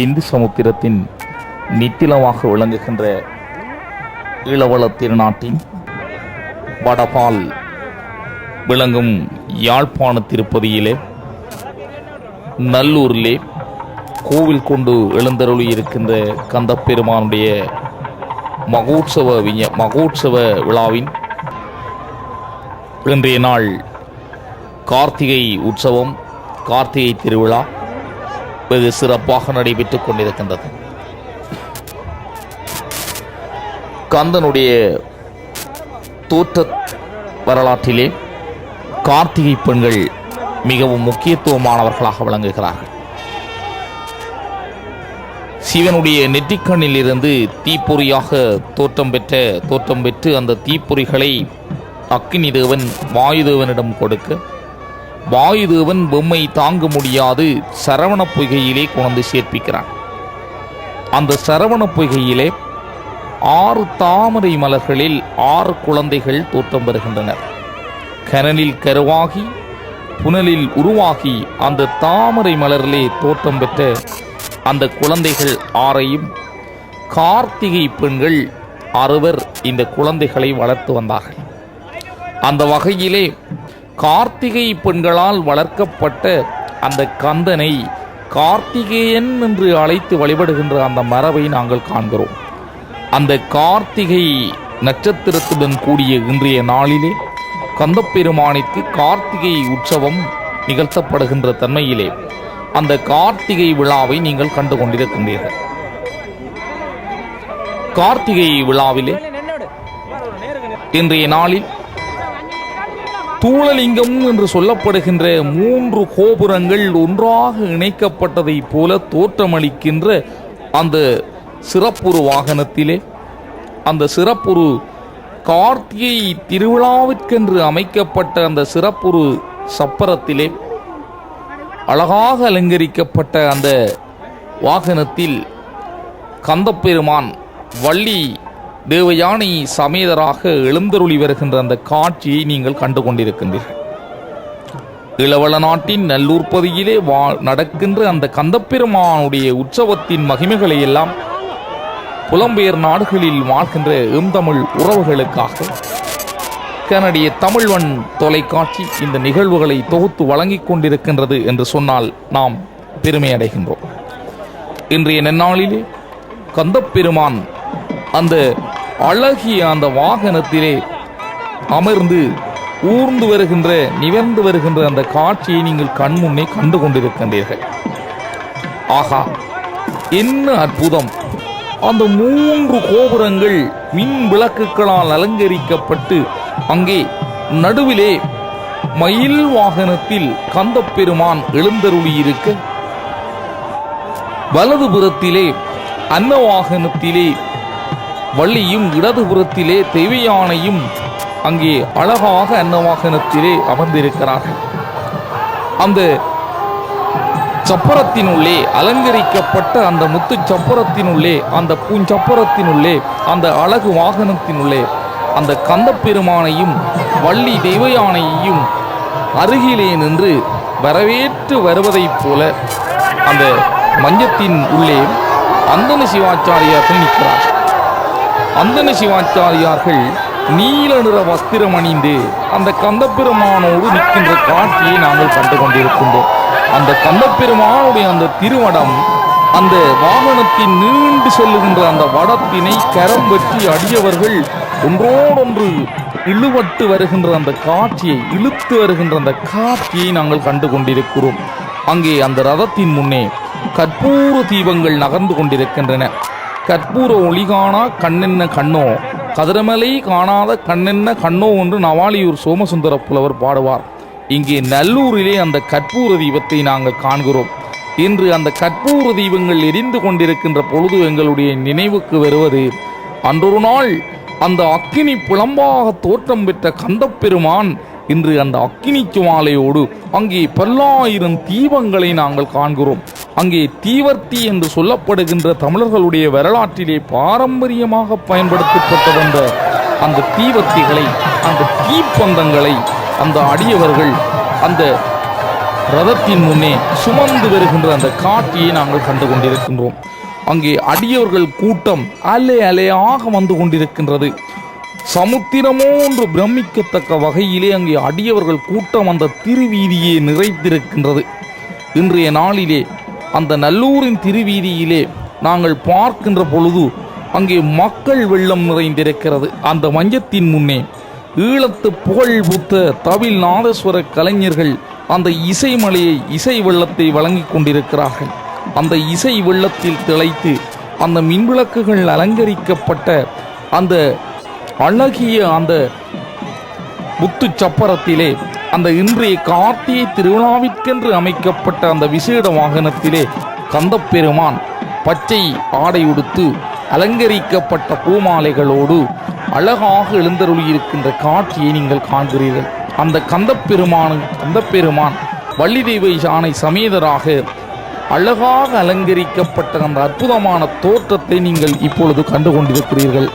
இந்து சமுத்திரத்தின் நித்திலமாக விளங்குகின்ற ஈழவள திருநாட்டின் வடபால் விளங்கும் யாழ்ப்பாண திருப்பதியிலே நல்லூரிலே கோவில் கொண்டு எழுந்தருளி இருக்கின்ற கந்தப்பெருமானுடைய மகோற்சவ விழாவின் இன்றைய நாள் கார்த்திகை உற்சவம், கார்த்திகை திருவிழா வெகு சிறப்பாக நடைபெற்றுக் கொண்டிருக்கின்றது. கந்தனுடைய தோற்ற வரலாற்றிலே கார்த்திகை பெண்கள் மிகவும் முக்கியத்துவமானவர்களாக விளங்குகிறார்கள். சிவனுடைய நெற்றிக்கண்ணில் இருந்து தீப்பொறியாக தோற்றம் பெற்று அந்த தீப்பொறிகளை அக்கினி தேவன் வாயுதேவனிடம் கொடுக்க, வாயுதேவன் பொம்மை தாங்க முடியாது சரவண பொய்கையிலே கொண்டு சேர்ப்பிக்கிறான். அந்த சரவண பொய்கையிலே 6 தாமரை மலர்களில் 6 குழந்தைகள் தோற்றம் பெறுகின்றனர். கனலில் கருவாகி புனலில் உருவாகி அந்த தாமரை மலரிலே தோற்றம் பெற்ற அந்த குழந்தைகள் 6ஐயும் கார்த்திகை பெண்கள் 6 இந்த குழந்தைகளை வளர்த்து வந்தார்கள். அந்த வகையிலே கார்த்திகை பெண்களால் வளர்க்கப்பட்ட அந்த கந்தனை கார்த்திகேயன் என்று அழைத்து வழிபடுகின்ற அந்த மரபை நாங்கள் காண்கிறோம். அந்த கார்த்திகை நட்சத்திரத்துடன் கூடிய இன்றைய நாளிலே கந்தப்பெருமானுக்கு கார்த்திகை உற்சவம் நிகழ்த்தப்படுகின்ற தன்மையிலே அந்த கார்த்திகை விழாவை நீங்கள் கண்டு கொண்டிருக்கின்றீர்கள். கார்த்திகை விழாவிலே இன்றைய நாளில் தூளலிங்கம் என்று சொல்லப்படுகின்ற 3 கோபுரங்கள் ஒன்றாக இணைக்கப்பட்டதை போல தோற்றமளிக்கின்ற அந்த சிறப்புறு வாகனத்திலே, அந்த சிறப்புறு கார்த்திகை திருவிழாவிற்கென்று அமைக்கப்பட்ட அந்த சிறப்புறு சப்பரத்திலே அழகாக அலங்கரிக்கப்பட்ட அந்த வாகனத்தில் கந்தப்பெருமான் வள்ளி தேவயானை சமேதராக எழுந்தருளி வருகின்ற அந்த காட்சியை நீங்கள் கண்டு கொண்டிருக்கின்றீர்கள். இளவள நாட்டின் நல்லூர் பகுதியிலே நடக்கின்ற அந்த கந்தப்பெருமானுடைய உற்சவத்தின் மகிமைகளை எல்லாம் புலம்பெயர் நாடுகளில் வாழ்கின்ற தமிழ் உறவுகளுக்காக கனடிய தமிழ்வன் தொலைக்காட்சி இந்த நிகழ்வுகளை தொகுத்து வழங்கிக் கொண்டிருக்கின்றது என்று சொன்னால் நாம் பெருமை அடைகின்றோம். இன்றைய நன்னாளிலே கந்தப்பெருமான் அந்த அழகிய அந்த வாகனத்திலே அமர்ந்து ஊர்ந்து வருகின்ற நிவர்ந்து வருகின்ற அந்த காட்சியை நீங்கள் கண்முன்னே கண்டு கொண்டிருக்கின்றீர்கள். ஆகா, என்ன அற்புதம்! அந்த 3 கோபுரங்கள் மின் விளக்குகளால் அலங்கரிக்கப்பட்டு அங்கே நடுவிலே மயில் வாகனத்தில் கந்தப்பெருமான் எழுந்தருளியிருக்க, வலதுபுறத்திலே அன்ன வாகனத்திலே வள்ளியும் இடதுபுறத்திலே தெய்வயானையும் அங்கே அழகாக அன்ன வாகனத்திலே அமர்ந்திருக்கிறார்கள். அந்த சப்பரத்தினுள்ளே அலங்கரிக்கப்பட்ட அந்த முத்து சப்பரத்தினுள்ளே, அந்த பூஞ்சப்பரத்தினுள்ளே, அந்த அழகு வாகனத்தினுள்ளே அந்த கந்தப்பெருமானையும் வள்ளி தெய்வயானையையும் அருகிலே நின்று வரவேற்று வருவதைப் போல அந்த மஞ்சத்தின் உள்ளே அந்தன சிவாச்சாரியார்கள் நிற்கிறார். அந்தன சிவாச்சாரியார்கள் நீல நிற வஸ்திரம் அணிந்து அந்த கந்தப்பெருமானோடு நிற்கின்ற காட்சியை நாங்கள் கண்டு கொண்டிருக்கின்றோம். அந்த கந்தப்பெருமானுடைய அந்த திருவடம், அந்த வாகனத்தின் நீண்டு செல்லுகின்ற அந்த வடத்தினை கரம் பற்றி அடியவர்கள் ஒன்றோடொன்று இழுபட்டு வருகின்ற அந்த காட்சியை, இழுத்து வருகின்ற அந்த காட்சியை நாங்கள் கண்டு கொண்டிருக்கிறோம். அங்கே அந்த ரதத்தின் முன்னே கற்பூர தீபங்கள் நகர்ந்து கொண்டிருக்கின்றன. கற்பூர ஒளி காணா கண்ணென்ன கண்ணோ, கதிரமலை காணாத கண்ணென்ன கண்ணோ என்று நவாலியூர் சோமசுந்தர புலவர் பாடுவார். இங்கே நல்லூரிலே அந்த கற்பூர தீபத்தை நாங்கள் காண்கிறோம். இன்று அந்த கற்பூர தீபங்கள் எரிந்து கொண்டிருக்கின்ற பொழுது எங்களுடைய நினைவுக்கு வருவது, அன்றொரு நாள் அந்த அக்கினி புலம்பாக தோற்றம் பெற்ற கந்தப்பெருமான் இன்று அந்த அக்கினி சுவாலையோடு அங்கே பல்லாயிரம் தீபங்களை நாங்கள் காண்கிறோம். அங்கே தீவர்த்தி என்று சொல்லப்படுகின்ற தமிழர்களுடைய வரலாற்றிலே பாரம்பரியமாக பயன்படுத்தப்பட்டு வந்த அந்த தீவர்த்திகளை, அந்த தீப்பந்தங்களை அந்த அடியவர்கள் அந்த ரதத்தின் முன்னே சுமந்து வருகின்ற அந்த காட்சியை நாங்கள் கண்டு கொண்டிருக்கின்றோம். அங்கே அடியவர்கள் கூட்டம் அலை அலையாக வந்து கொண்டிருக்கின்றது. சமுத்திரமோ ஒன்று பிரமிக்கத்தக்க வகையிலே அங்கே அடியவர்கள் கூட்டம் அந்த திருவீதியே நிறைந்திருக்கின்றது. இன்றைய நாளிலே அந்த நல்லூரின் திருவீதியிலே நாங்கள் பார்க்கின்ற பொழுது அங்கே மக்கள் வெள்ளம் நிறைந்திருக்கிறது. அந்த மஞ்சத்தின் முன்னே ஈழத்து புகழ் பூத்த தவில் நாதஸ்வர கலைஞர்கள் அந்த இசைமலையை இசை வெள்ளத்தை வழங்கி கொண்டிருக்கிறார்கள். அந்த இசை வெள்ளத்தில் திளைத்து அந்த மின்விளக்குகள் அலங்கரிக்கப்பட்ட அந்த அழகிய அந்த முத்து சப்பரத்திலே அந்த இன்றைய கார்த்திகை திருவிழாவிற்கென்று அமைக்கப்பட்ட அந்த விசேட வாகனத்திலே கந்தப்பெருமான் பச்சை ஆடை உடுத்து அலங்கரிக்கப்பட்ட பூமாலைகளோடு அழகாக எழுந்தருளியிருக்கின்ற காட்சியை நீங்கள் காண்கிறீர்கள். அந்த கந்தப்பெருமான் வள்ளி தெய்வ யானை சமேதராக அழகாக அலங்கரிக்கப்பட்ட அந்த அற்புதமான தோற்றத்தை நீங்கள் இப்பொழுது கண்டு கொண்டிருக்கிறீர்கள்.